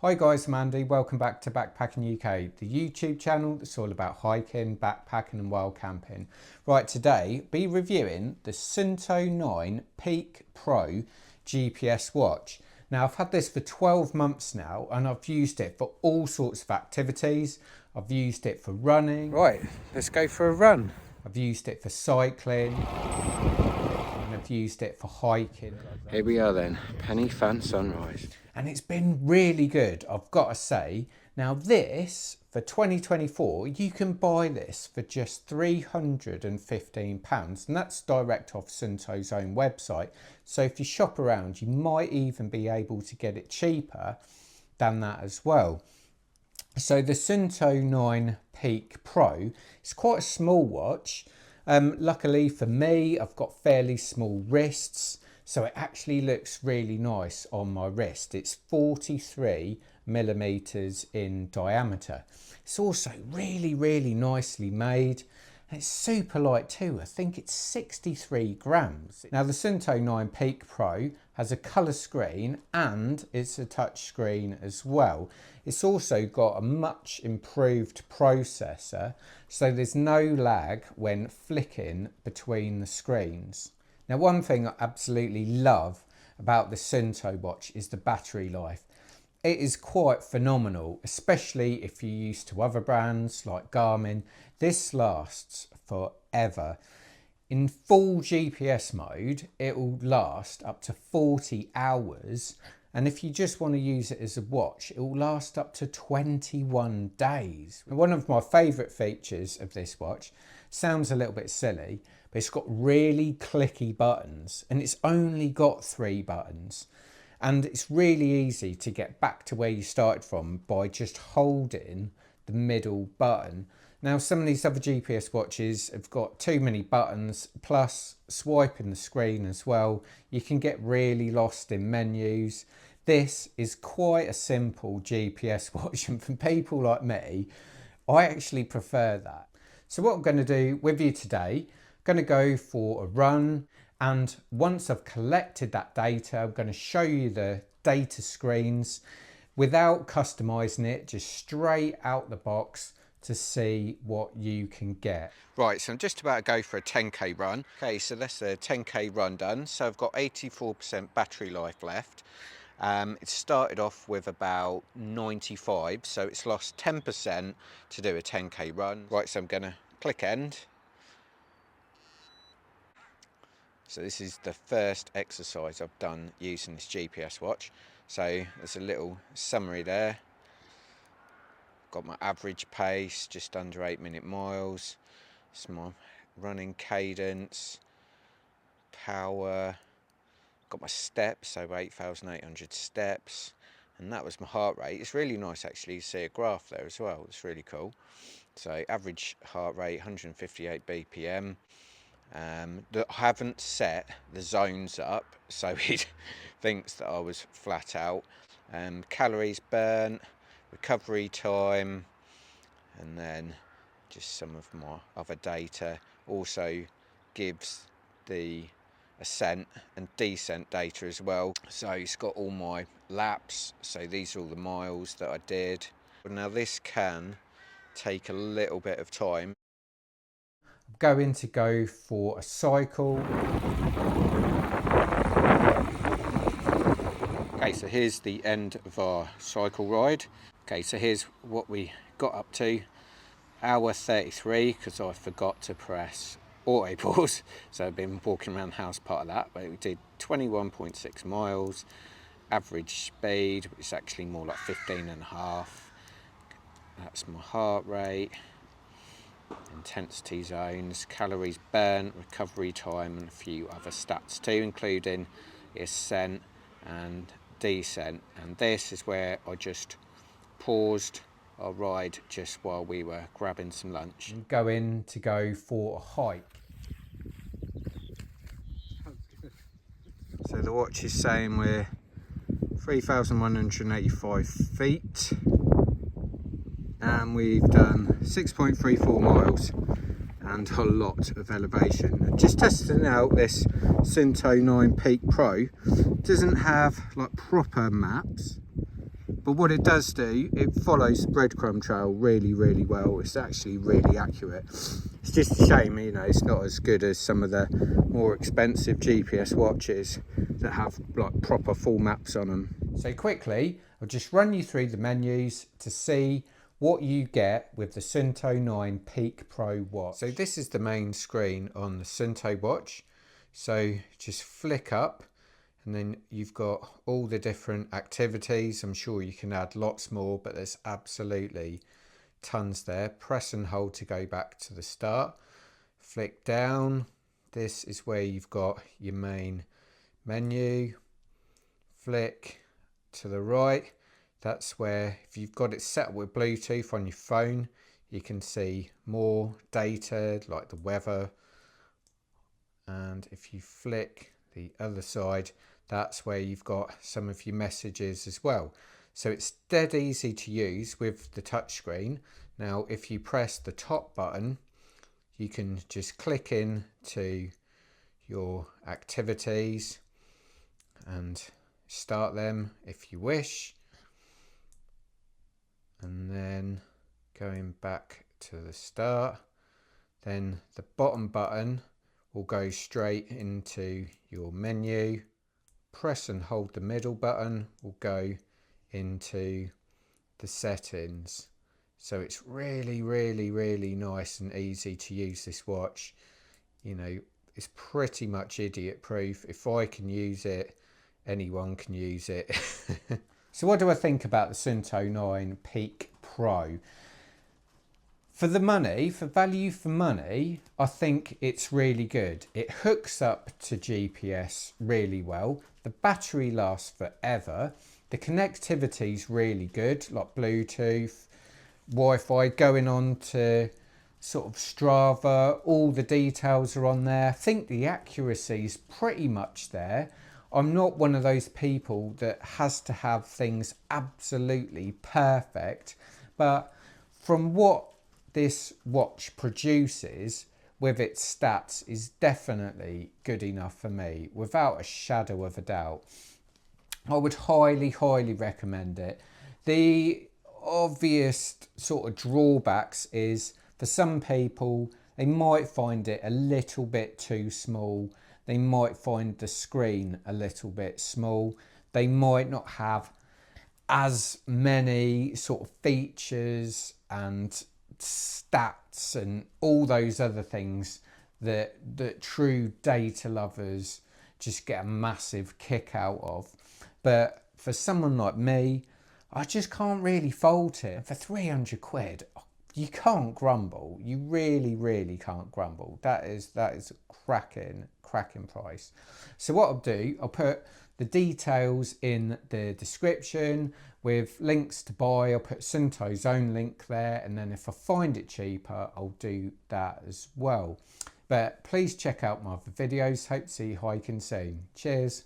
Hi guys, I'm Andy. Welcome back to Backpacking UK, the YouTube channel that's all about hiking, backpacking and wild camping. Right, today be reviewing the Suunto 9 Peak Pro GPS watch. Now I've had this for 12 months now and I've used it for all sorts of activities. I've used it for running. Right, let's go for a run. I've used it for cycling. And I've used it for hiking. Here we are then, Penny Fan Sunrise. And it's been really good, I've got to say. Now this, for 2024, you can buy this for just £315, and that's direct off Suunto's own website. So if you shop around, you might even be able to get it cheaper than that as well. So the Suunto 9 Peak Pro is quite a small watch. Luckily for me, I've got fairly small wrists, so it actually looks really nice on my wrist. It's 43 millimeters in diameter. It's also really nicely made. And it's super light too. I think it's 63 grams. Now the Suunto 9 Peak Pro has a colour screen and it's a touch screen as well. It's also got a much improved processor, so there's no lag when flicking between the screens. Now one thing I absolutely love about the Suunto watch is the battery life. It is quite phenomenal, especially if you're used to other brands like Garmin. This lasts forever. In full GPS mode, it will last up to 40 hours. And if you just want to use it as a watch, it will last up to 21 days. One of my favourite features of this watch, sounds a little bit silly, but it's got really clicky buttons and it's only got 3 buttons. And it's really easy to get back to where you started from by just holding the middle button. Now some of these other GPS watches have got too many buttons, plus swiping the screen as well. You can get really lost in menus. This is quite a simple GPS watch, and for people like me, I actually prefer that. So what I'm going to do with you today, I'm going to go for a run, and once I've collected that data, I'm going to show you the data screens without customizing it, just straight out the box to see what you can get. Right, so I'm just about to go for a 10k run. Okay, so that's a 10k run done. So I've got 84% battery life left. It started off with about 95, so it's lost 10% to do a 10k run. Right, so I'm gonna click end. So this is the first exercise I've done using this GPS watch. So there's a little summary there. Got my average pace, just under 8-minute miles. It's my running cadence, power. Got my steps, so 8,800 steps. And that was my heart rate. It's really nice actually to see a graph there as well. It's really cool. So average heart rate, 158 BPM. I haven't set the zones up, so it thinks that I was flat out. Calories burnt, recovery time, and then just some of my other data. Also gives the ascent and descent data as well. So it's got all my laps, so these are all the miles that I did. Now this can take a little bit of time. I'm going to go for a cycle. Okay, so here's the end of our cycle ride. Okay, so here's what we got up to. Hour 33, because I forgot to press auto pause. So I've been walking around the house part of that, but we did 21.6 miles. Average speed, which is actually more like 15.5. That's my heart rate. Intensity zones, calories burnt, recovery time, and a few other stats too, including ascent and descent. And this is where I just paused our ride just while we were grabbing some lunch. I'm going to go for a hike. So the watch is saying we're 3,185 feet. And we've done 6.34 miles and a lot of elevation. Just testing out this Suunto 9 Peak Pro. It doesn't have like proper maps, But what it does do, it follows the breadcrumb trail really, really well. It's actually really accurate. It's just a shame, you know, it's not as good as some of the more expensive GPS watches that have like proper full maps on them. So quickly, I'll just run you through the menus to see what you get with the Suunto 9 Peak Pro watch. So this is the main screen on the Suunto watch. So just flick up and then you've got all the different activities. I'm sure you can add lots more, but there's absolutely tons there. Press and hold to go back to the start. Flick down. This is where you've got your main menu. Flick to the right. That's where, if you've got it set up with Bluetooth on your phone, you can see more data like the weather. And if you flick the other side, that's where you've got some of your messages as well. So it's dead easy to use with the touchscreen. Now, if you press the top button, you can just click in to your activities and start them if you wish. And then going back to the start, then the bottom button will go straight into your menu. Press and hold the middle button will go into the settings. So it's really, really, really nice and easy to use this watch. You know, it's pretty much idiot proof. If I can use it, anyone can use it. So what do I think about the Suunto 9 Peak Pro? For the money, for value for money, I think it's really good. It hooks up to GPS really well. The battery lasts forever. The connectivity is really good, like Bluetooth, Wi-Fi, going on to sort of Strava. All the details are on there. I think the accuracy is pretty much there. I'm not one of those people that has to have things absolutely perfect, but from what this watch produces with its stats is definitely good enough for me, without a shadow of a doubt. I would highly, highly recommend it. The obvious sort of drawbacks is, for some people, they might find it a little bit too small. They might find the screen a little bit small. They might not have as many sort of features and stats and all those other things that true data lovers just get a massive kick out of. But for someone like me, I just can't really fault it. For 300 quid, you can't grumble. You really, really can't grumble. That is a cracking price. So what I'll do, I'll put the details in the description with links to buy. I'll put Suunto's own link there, and then if I find it cheaper, I'll do that as well. But please check out my other videos. Hope to see you hiking soon. Cheers.